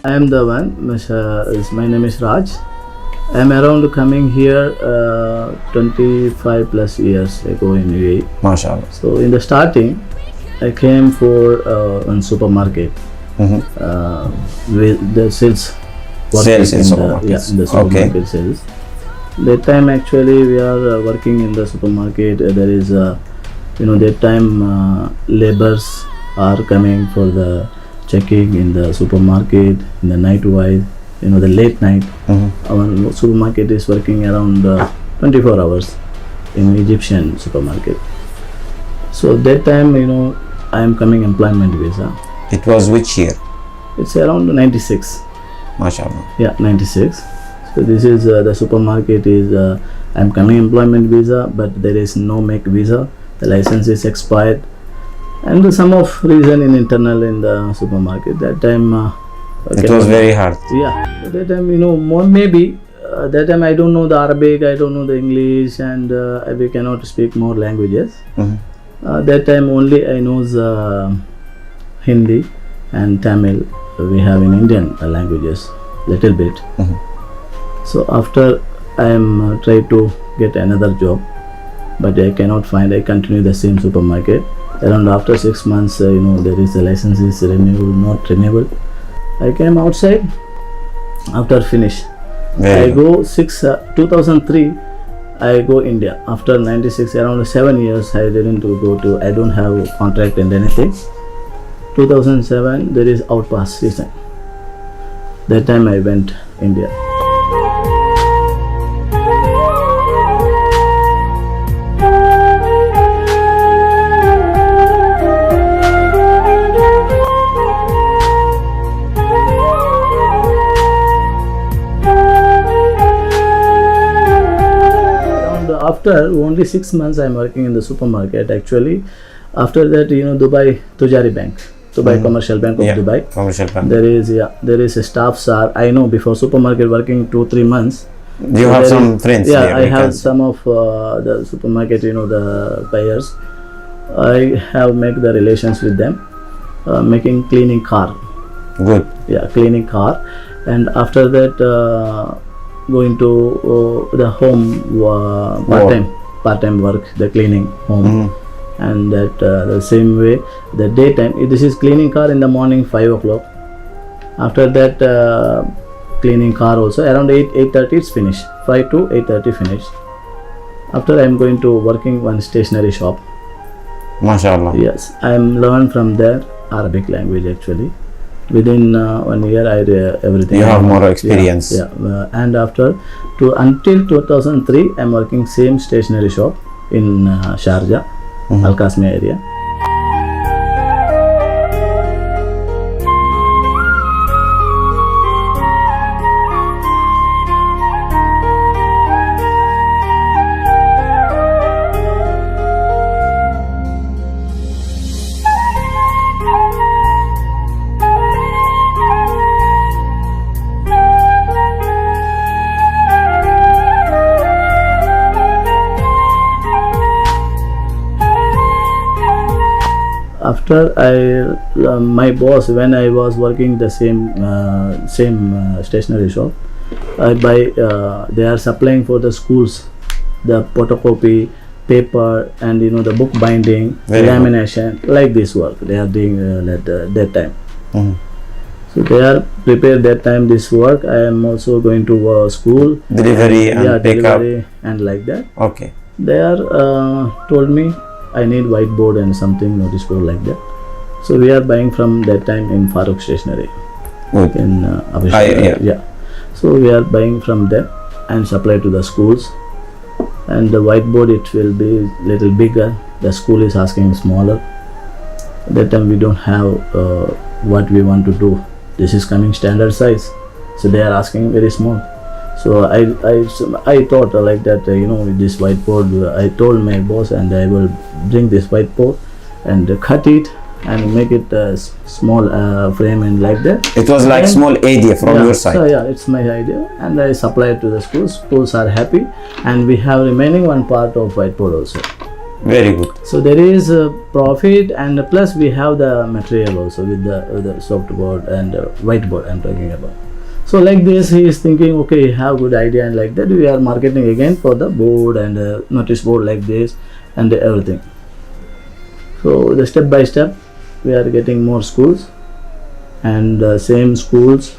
I am the one. My name is Raj. I am around coming here 25 plus years ago in UAE. MashaAllah. So in the starting, I came for one supermarket with the sales. Sales in in supermarkets. the supermarket sales. That time actually we are working in the supermarket. There is that time laborers are coming for the checking in the supermarket in the night wise. The late night. Our supermarket is working around 24 hours in Egyptian supermarket. So that time I am coming employment visa. It was which year? It's around 96. MashaAllah. Yeah, 96. So this is the supermarket is I'm coming employment visa, but there is no make visa. The license is expired, and some of reason in internal in the supermarket. That time It was very hard. yeah. At that time more maybe that time I don't know the Arabic, I don't know the English, and we cannot speak more languages. That time only I know Hindi and Tamil. We have in Indian languages little bit. So after I am try to get another job, but I cannot find. I continue the same supermarket. Around after 6 months, there is a license is renewable, not renewable. I came outside. After finish, I go 2003. I go India after 96. Around 7 years I didn't go to. I don't have contract and anything. 2007 there is outpass season. That time I went India. After only 6 months I am working in the supermarket actually. After that Dubai Tujari Bank, Dubai Commercial Bank of Dubai. Commercial Bank. There is a staff sir. I know before supermarket working 2-3 months. You have some friends Yeah, there. I have some of the supermarket the buyers. I have make the relations with them, making cleaning car. Good. Yeah, cleaning car, and after that going to the home part time work, the cleaning home. And that the same way the daytime this is cleaning car in the morning 5 o'clock. After that cleaning car also around 8:30 it's finished. 5 to 8:30 finished. After I am going to working one stationery shop. MashaAllah. Yes, I am learned from there Arabic language actually. Within 1 year I everything. You have more experience. Yeah. And after until 2003 I am working same stationery shop in Sharjah. Al Qasmia area. After my boss, when I was working the same stationery shop, they are supplying for the schools the photocopy, paper, and the book binding, lamination, like this work they are doing at that time. So they are prepared that time this work. I am also going to school, Delivery and pick up. delivery and like that. Okay. They are told me I need whiteboard and something notice board like that. So we are buying from that time in Farooq Stationery Good. in Abu Yeah. So we are buying from them and supply to the schools. And the whiteboard it will be little bigger. The school is asking smaller. That time we don't have what we want to do. This is coming standard size. So they are asking very small. So I thought like that with this whiteboard I told my boss and I will bring this whiteboard and cut it and make it a small frame and like that. It was like And- small idea from your side. So it's my idea and I supply it to the schools. Schools are happy and we have remaining one part of whiteboard also. Very good. So there is a profit, and plus we have the material also with the soft board and whiteboard I'm talking about. So like this, he is thinking, okay, have good idea, and like that we are marketing again for the board and notice board like this and everything. So the step by step we are getting more schools, and same schools,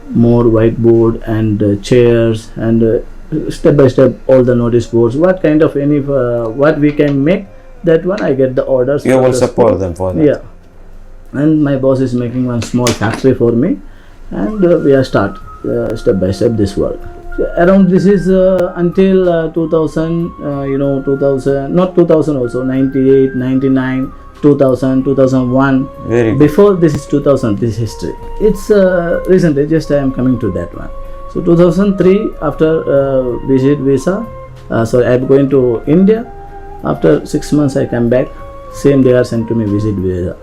more whiteboard and chairs, and step by step all the notice boards. What kind of any what we can make, that one I get the orders. You from will the support school. them for that. Yeah, and my boss is making one small factory for me, and we are start step by step this work. So around this is until 2000, 2000, not 2000 also, 98, 99, 2000, 2001. Very good. Before this is 2000, this history. It's recently, just I am coming to that one. So 2003, after visit visa, sorry, I am going to India. After 6 months I come back, same they are sent to me visit visa.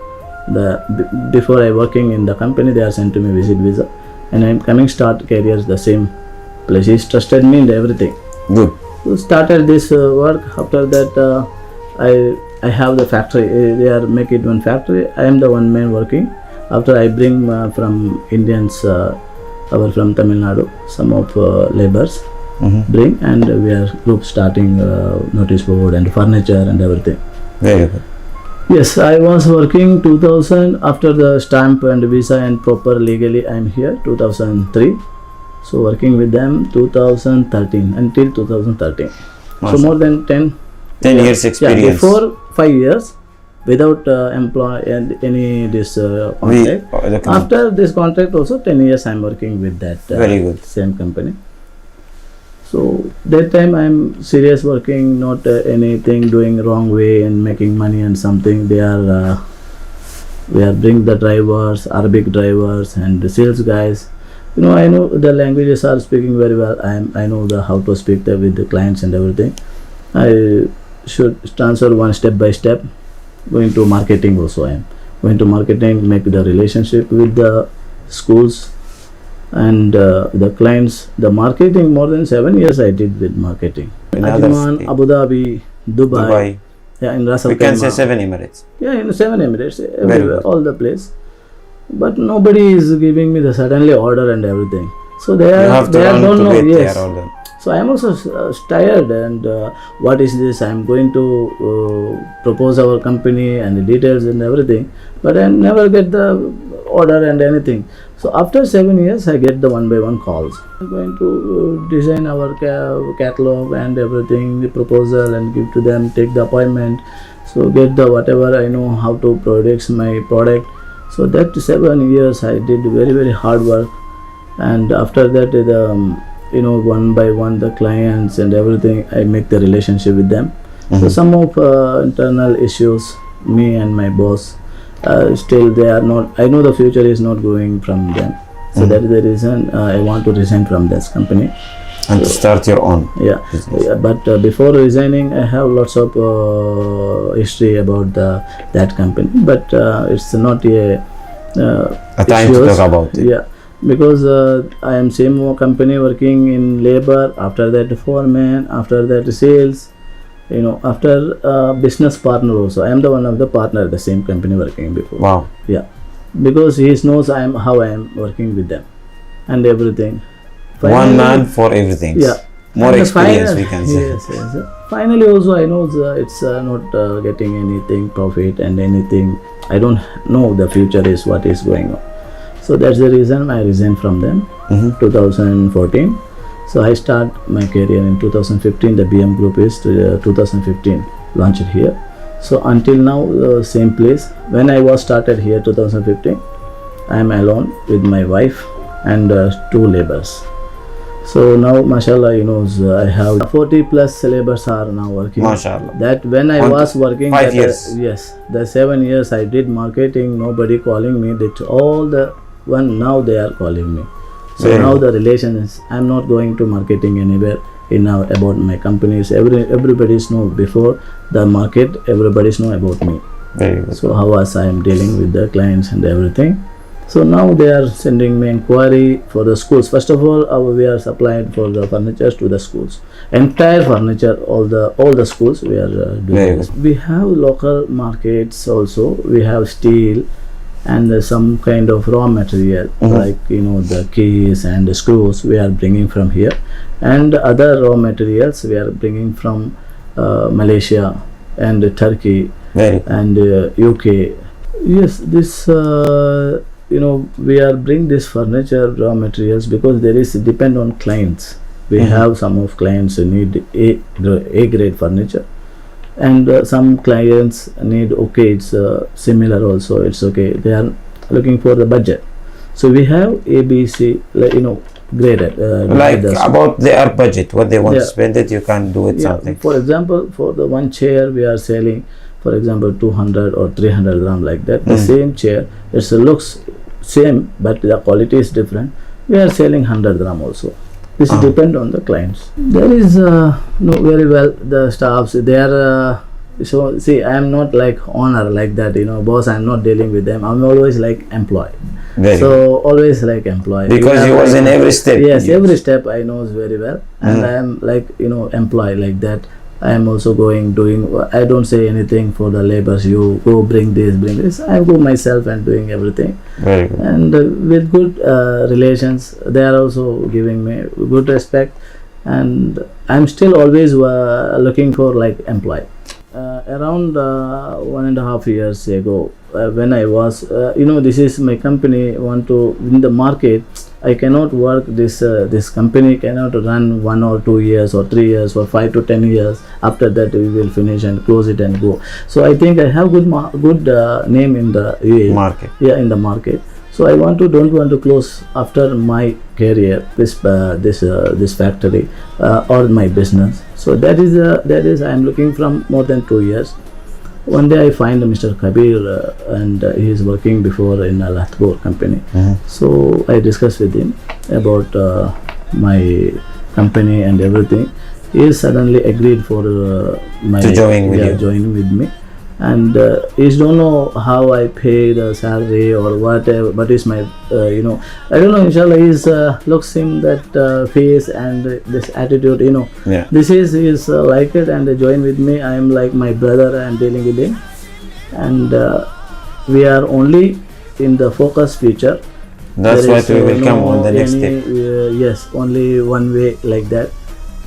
Before I working in the company, they are sent to me visit visa, and I am coming start careers the same place. He's trusted me in everything. Good. So started this work. After that I have the factory. They are make it one factory. I am the one man working. After I bring from Indians, from Tamil Nadu, some of laborers bring, and we are group starting notice board and furniture and everything. Very good. Yes, I was working 2000 after the stamp and visa and proper legally I am here 2003. So working with them 2013 until 2013. So Awesome. more than 10 years experience. Yeah, before 5 years without employ and any this contract. After this contract also 10 years I am working with that Very good. same company. So that time I am serious working, not anything doing wrong way and making money and something. They are we are bring the drivers, Arabic drivers and the sales guys. I know the languages are speaking very well. I know the how to speak with the clients and everything. I should transfer one step by step. Going to marketing also. I am going to marketing, make the relationship with the schools and the clients. The marketing more than 7 years I did with marketing. In other Ajman, state. Abu Dhabi, Dubai. Yeah, in Ras Al We can say Khaimah. 7 Emirates. Yeah, in 7 Emirates, Very everywhere, good. all the place. But nobody is giving me the suddenly order and everything. So they You are have to they learn don't to know. wait Yes. there all them. So I am also tired, and what is this? I am going to propose our company and the details and everything, but I never get the order and anything. So after 7 years, I get the one by one calls. I'm going to design our catalog and everything, the proposal, and give to them. Take the appointment. So get the whatever I know how to produce my product. So that 7 years I did very hard work, and after that one by one the clients and everything I make the relationship with them. So some of internal issues, me and my boss, still they are not. I know the future is not going from them. So that is the reason I want to resign from this company. And to start your own. Yeah, business. yeah, but before resigning, I have lots of history about that company. But it's not a time to talk about it. Yeah, because I am same company working in labor. After that, foreman. After that, sales. After business partner also. I am the one of the partner the same company working before. Wow. Yeah, because he knows how I am working with them and everything. One Finally- man for everything. Yeah. More And the experience final- we can say. Yes. Finally, also I know it's not getting anything profit and anything. I don't know the future is what is going on. So that's the reason I resigned from them. 2014. So I start my career in 2015. The BM Group is 2015 launched here. So until now, same place. When I was started here 2015, I am alone with my wife and 2 laborers. So now, mashallah, I have 40 plus laborers are now working. Mashallah. That when I On was working, 5 that, years. yes, the 7 years I did marketing. Nobody calling me. That all the one now they are calling me. So Very now good. the relation is. I'm not going to marketing anywhere about my companies. Everybody's know before the market. Everybody's know about me. Very good. So how was I am dealing with the clients and everything. So now they are sending me inquiry for the schools. First of all, we are supplying for the furniture to the schools. Entire furniture, all the schools we are doing this. We have local markets also. We have steel and some kind of raw material like the keys and the screws we are bringing from here, and other raw materials we are bringing from Malaysia and Turkey and UK. Yes, this we are bring this furniture raw materials because there is depend on clients. We have some of clients who need A grade furniture, and some clients need it's similar also, it's okay, they are looking for the budget. So we have ABC graded about their budget, what they want to spend it, you can do it something. For example, for the one chair we are selling, for example, 200 or 300 gram like that. The same chair, it looks same but the quality is different, we are selling 100 gram also. This depend on the clients. There is very well the staffs, they are so see, I am not like owner like that, boss, I am not dealing with them, I am always like employee. Always like employee, because he was in every step. Yes, every step I know very well, and I am like employee like that. I am also doing, I don't say anything for the laborers, you go bring this, I go myself and doing everything. Very good. And with good relations, they are also giving me good respect, and I'm still always looking for like employee. Around 1.5 years ago, when I was, this is my company, want to win the market, I cannot work this company cannot run 1 or 2 years or 3 years or 5 to 10 years. After that we will finish and close it and go. So I think I have good name in the UAE market. Yeah, in the market. So I don't want to close after my career this factory or my business. So that is I am looking from more than 2 years. One day I find Mr. Kabir and he is working before in a Lathbor company. So I discussed with him about my company and everything. He suddenly agreed for joining with me. And he don't know how I pay the salary or whatever, but it's my I don't know, inshallah he's looks in that face and this attitude, this is like it, and join with me. I am like my brother, I am dealing with him, and we are only in the focus future. That's what we will come on the next step. Yes, only one way like that.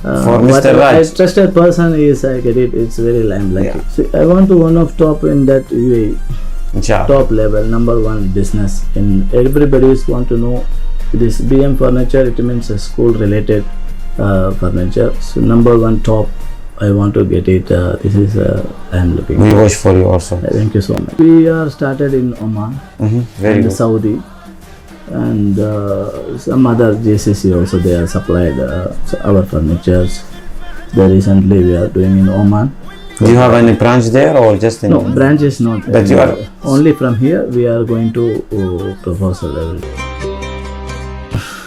For Mr. Raj, I trusted person is, I get it, it's very like it. So I want to one of top in that UAE, top level, number one business. And everybody want to know this BM furniture, it means a school related furniture. So number one top, I want to get it. This is I am looking. We wish for you also. Thank you so much. We are started in Oman, very good. Saudi, and some other JCC also, they are supplied our furnitures. Recently we are doing in Oman. Do you have any branch there or just in? No, branch is not. But you are only from here we are going to proposal level.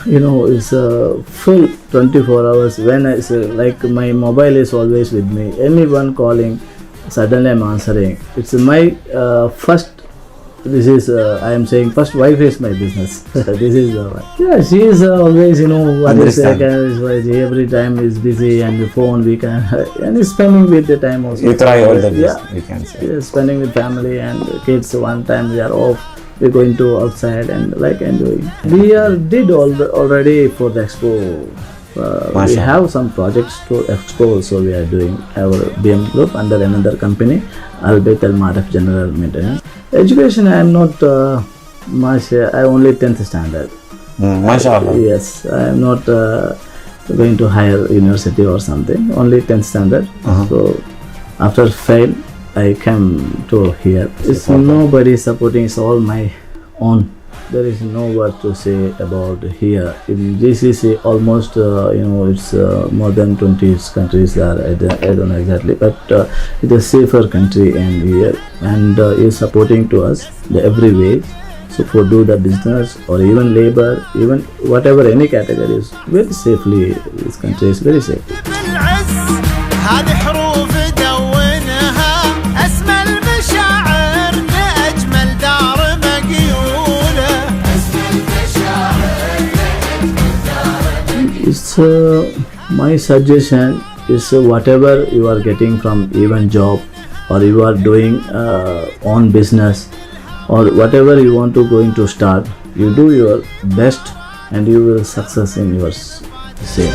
It's full 24 hours. When I say, like, my mobile is always with me. Anyone calling, suddenly I'm answering. It's my first. This is I am saying first wife is my business. This is she is always what is every time is busy, and the phone we can and is spending with the time also. You try all the best, we can say. Spending with family and kids. One time we are off, we're going to outside and like enjoying. We did already for the expo. We have some projects to expo, so we are doing our BM group under another company, Al Bayt Al Marif General Maintenance. Education, I am not much. I only 10th standard. MashaAllah. Yes, I am not going to higher university or something. Only 10th standard. So after fail, I came to here. It's nobody supporting. It's all my own. There is no word to say about here. In GCC, almost it's more than 20 countries are. I don't know exactly, but it's a safer country and here, and is supporting to us every way. So for do the business or even labor, even whatever any category is very safely. This country is very safe. It's my suggestion is whatever you are getting from even job or you are doing on business or whatever you want to going to start, you do your best and you will success in your same.